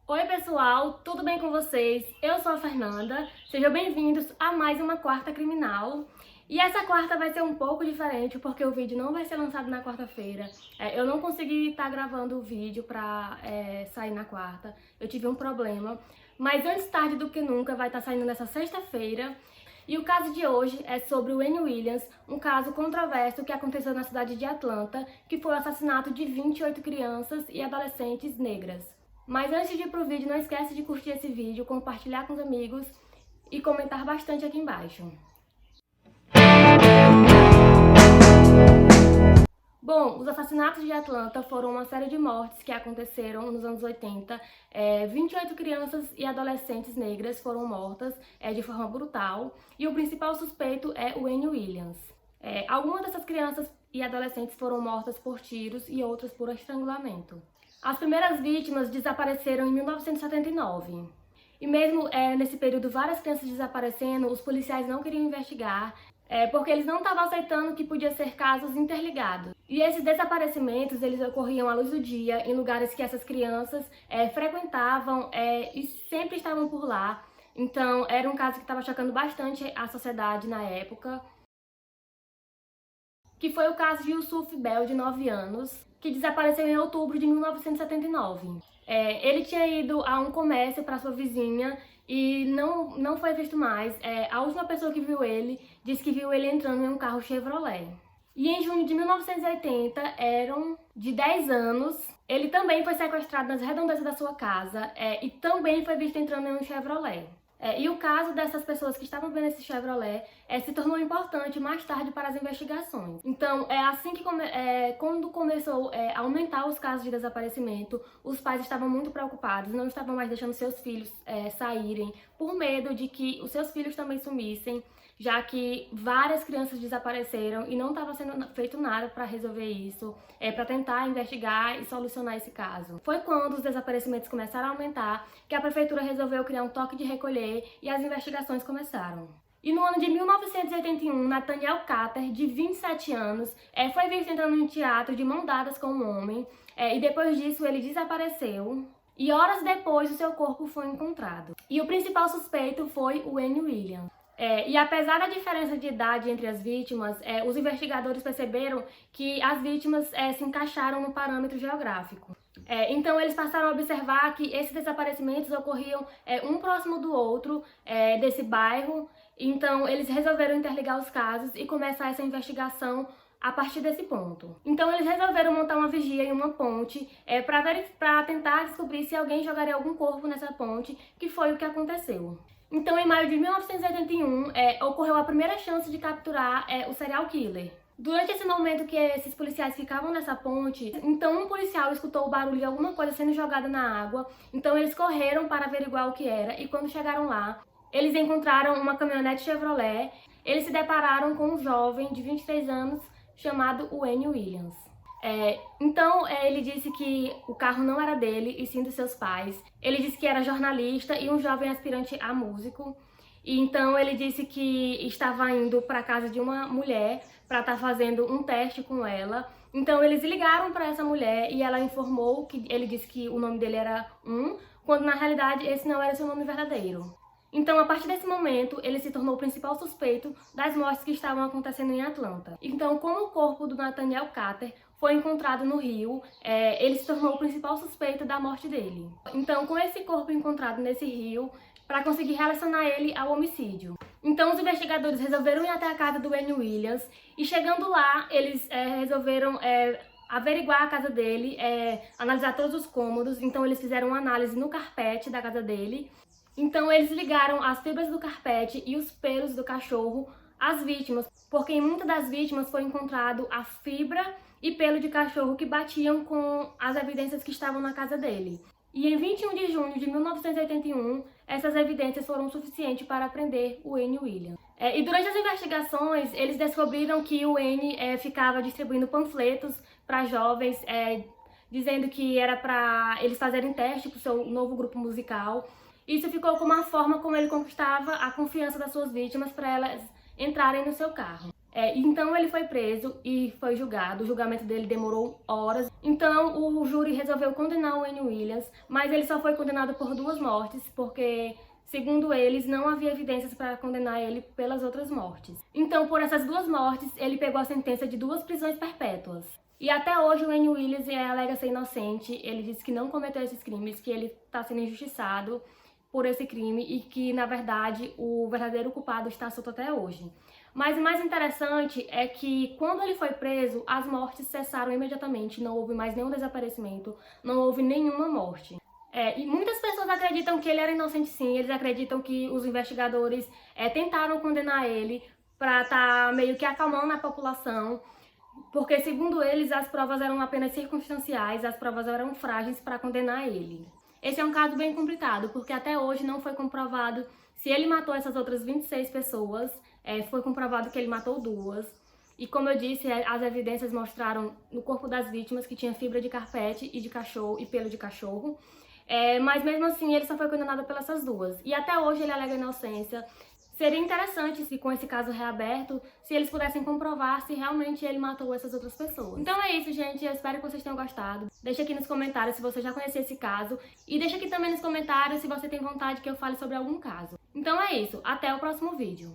Oi pessoal, tudo bem com vocês? Eu sou a Fernanda, sejam bem-vindos a mais uma Quarta Criminal. E essa quarta vai ser um pouco diferente porque o vídeo não vai ser lançado na quarta-feira. Eu não consegui estar gravando o vídeo pra sair na quarta, eu tive um problema. Mas antes tarde do que nunca vai estar saindo nessa sexta-feira. E o caso de hoje é sobre o Wayne Williams, um caso controverso que aconteceu na cidade de Atlanta, que foi o assassinato de 28 crianças e adolescentes negras. Mas antes de ir pro vídeo, não esquece de curtir esse vídeo, compartilhar com os amigos e comentar bastante aqui embaixo. Bom, os assassinatos de Atlanta foram uma série de mortes que aconteceram nos anos 80. 28 crianças e adolescentes negras foram mortas de forma brutal e o principal suspeito é o Wayne Williams. Algumas dessas crianças e adolescentes foram mortas por tiros e outras por estrangulamento. As primeiras vítimas desapareceram em 1979. E mesmo nesse período, várias crianças desaparecendo, os policiais não queriam investigar, porque eles não estavam aceitando que podia ser casos interligados. E esses desaparecimentos, eles ocorriam à luz do dia, em lugares que essas crianças frequentavam e sempre estavam por lá. Então, era um caso que estava chocando bastante a sociedade na época. Que foi o caso de Yusuf Bell, de 9 anos, que desapareceu em outubro de 1979. Ele tinha ido a um comércio para sua vizinha e não foi visto mais. A última pessoa que viu ele disse que viu ele entrando em um carro Chevrolet. E em junho de 1980, eram de 10 anos, ele também foi sequestrado nas redondezas da sua casa e também foi visto entrando em um Chevrolet. E o caso dessas pessoas que estavam vendo esse Chevrolet se tornou importante mais tarde para as investigações. Então, assim que quando começou a aumentar os casos de desaparecimento, os pais estavam muito preocupados, não estavam mais deixando seus filhos saírem, por medo de que os seus filhos também sumissem, já que várias crianças desapareceram e não estava sendo feito nada para resolver isso, para tentar investigar e solucionar esse caso. Foi quando os desaparecimentos começaram a aumentar que a prefeitura resolveu criar um toque de recolher e as investigações começaram. E no ano de 1981, Nathaniel Carter, de 27 anos, foi visto entrando em um teatro de mão dadas com um homem, e depois disso ele desapareceu. E horas depois o seu corpo foi encontrado. E o principal suspeito foi o Wayne Williams. E apesar da diferença de idade entre as vítimas, os investigadores perceberam que as vítimas se encaixaram no parâmetro geográfico. Então eles passaram a observar que esses desaparecimentos ocorriam um próximo do outro desse bairro. Então eles resolveram interligar os casos e começar essa investigação a partir desse ponto. Então eles resolveram montar uma vigia em uma ponte para tentar descobrir se alguém jogaria algum corpo nessa ponte, que foi o que aconteceu. Então, em maio de 1981, ocorreu a primeira chance de capturar o serial killer. Durante esse momento que esses policiais ficavam nessa ponte, então um policial escutou o barulho de alguma coisa sendo jogada na água, então eles correram para averiguar o que era, e quando chegaram lá, eles encontraram uma caminhonete Chevrolet. Eles se depararam com um jovem de 23 anos chamado Wayne Williams. Então ele disse que o carro não era dele, e sim dos seus pais. Ele disse que era jornalista e um jovem aspirante a músico. E então ele disse que estava indo para a casa de uma mulher para estar fazendo um teste com ela. Então eles ligaram para essa mulher e ela informou que ele disse que o nome dele era quando na realidade esse não era seu nome verdadeiro. Então, a partir desse momento, ele se tornou o principal suspeito das mortes que estavam acontecendo em Atlanta. Então, como o corpo do Nathaniel Carter foi encontrado no rio, ele se tornou o principal suspeito da morte dele. Então, com esse corpo encontrado nesse rio, para conseguir relacionar ele ao homicídio. Então, os investigadores resolveram ir até a casa do Wayne Williams e, chegando lá, eles resolveram averiguar a casa dele, analisar todos os cômodos. Então, eles fizeram uma análise no carpete da casa dele. Então eles ligaram as fibras do carpete e os pelos do cachorro às vítimas, porque em muitas das vítimas foi encontrado a fibra e pelo de cachorro que batiam com as evidências que estavam na casa dele. E em 21 de junho de 1981, essas evidências foram suficientes para prender o Wayne Williams. E durante as investigações, eles descobriram que o Wayne ficava distribuindo panfletos para jovens, dizendo que era para eles fazerem teste para o seu novo grupo musical. Isso ficou como uma forma como ele conquistava a confiança das suas vítimas para elas entrarem no seu carro. Então ele foi preso e foi julgado. O julgamento dele demorou horas. Então, o júri resolveu condenar o Wayne Williams, mas ele só foi condenado por 2 mortes, porque, segundo eles, não havia evidências para condenar ele pelas outras mortes. Então, por essas 2 mortes, ele pegou a sentença de 2 prisões perpétuas. E até hoje o Wayne Williams alega ser inocente, ele disse que não cometeu esses crimes, que ele está sendo injustiçado por esse crime e que, na verdade, o verdadeiro culpado está solto até hoje. Mas o mais interessante é que, quando ele foi preso, as mortes cessaram imediatamente, não houve mais nenhum desaparecimento, não houve nenhuma morte. E muitas pessoas acreditam que ele era inocente sim, eles acreditam que os investigadores tentaram condenar ele para estar meio que acalmando a população, porque, segundo eles, as provas eram apenas circunstanciais, as provas eram frágeis para condenar ele. Esse é um caso bem complicado, porque até hoje não foi comprovado se ele matou essas outras 26 pessoas, foi comprovado que ele matou 2. E como eu disse, as evidências mostraram no corpo das vítimas que tinha fibra de carpete e de cachorro e pelo de cachorro. Mas mesmo assim ele só foi condenado pelas essas 2. E até hoje ele alega inocência. Seria interessante se, com esse caso reaberto, se eles pudessem comprovar se realmente ele matou essas outras pessoas. Então é isso, gente. Eu espero que vocês tenham gostado. Deixa aqui nos comentários se você já conhecia esse caso. E deixa aqui também nos comentários se você tem vontade que eu fale sobre algum caso. Então é isso. Até o próximo vídeo.